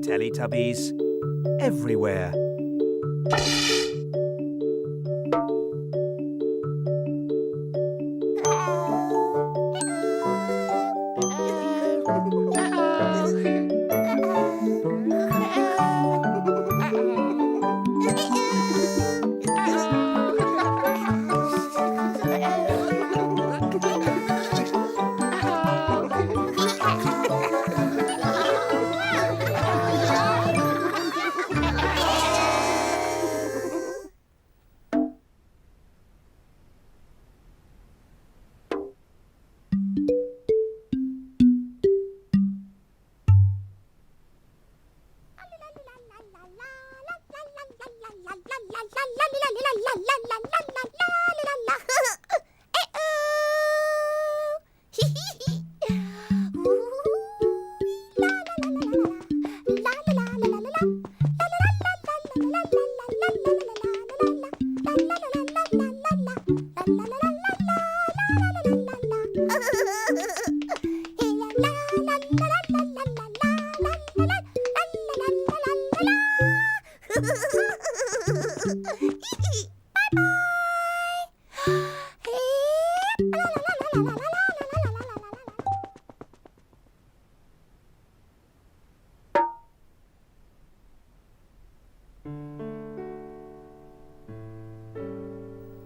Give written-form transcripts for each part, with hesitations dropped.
Teletubbies everywhere.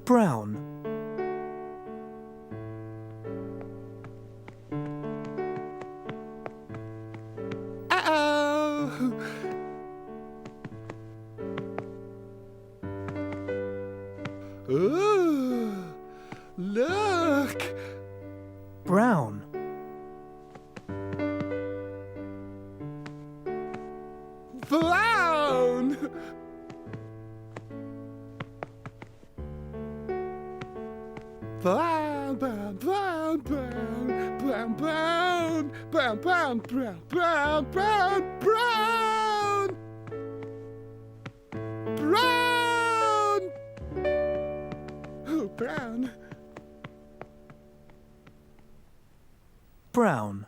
Brown. Ooh, look! Brown. Brown! Brown, brown, brown, brown, brown, brown, brown, brown, brown, brown, brown, brown, brown. Oh, brown. Brown.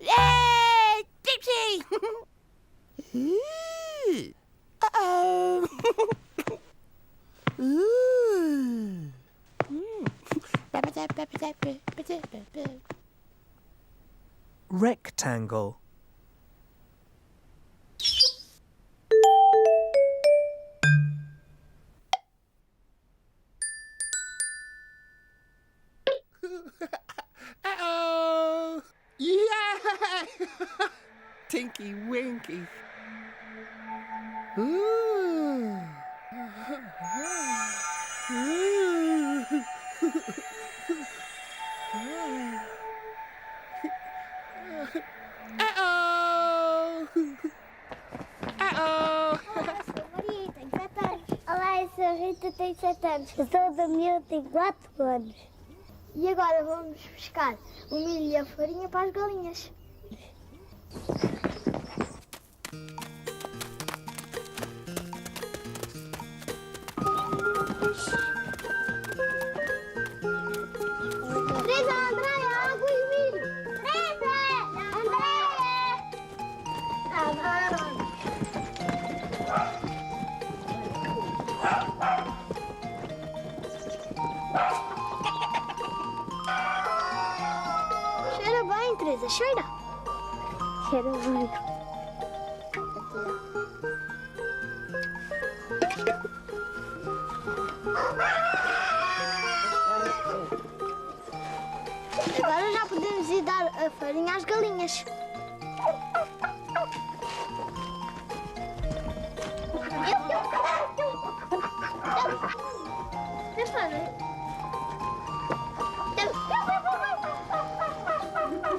Yay! Dipsy! Uh-oh. Rectangle. Uh-oh! Yay! Tinky, Winky. Ooh. Uh-oh! Uh-oh! Maria tem 7 anos. Olá, eu sou a Rita, tenho 7 anos. Eu sou a Damião, tenho 4 anos. E agora vamos buscar o milho e a farinha para as galinhas. cheira. Cheira bem. Agora já podemos ir dar a farinha às galinhas.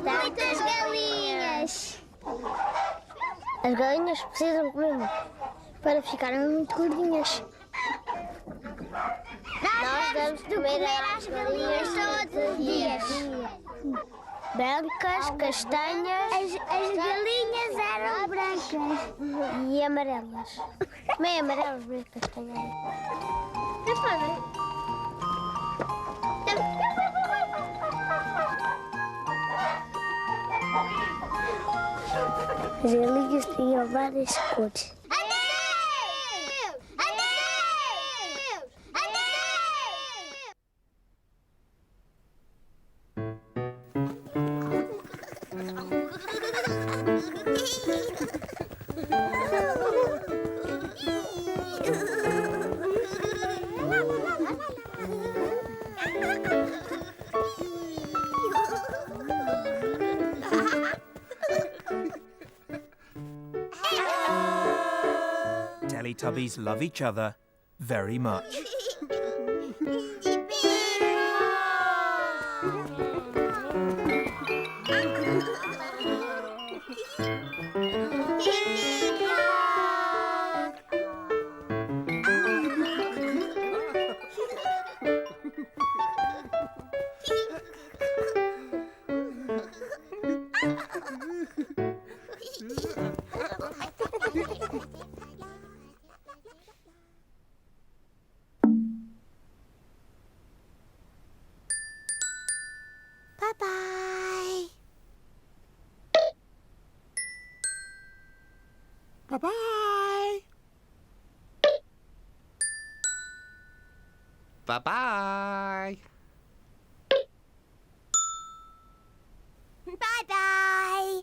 Muitas galinhas. As galinhas precisam comer muito para ficarem muito gordinhas. Nós damos de comer às galinhas todos os dias. Brancas, castanhas. As galinhas eram brancas. E amarelas. Meio amarelas, brancas, castanhas. As galinhas tinham várias cores. Adeus! Adeus! Teletubbies love each other very much. Bye-bye. Bye-bye. Bye-bye. Bye-bye.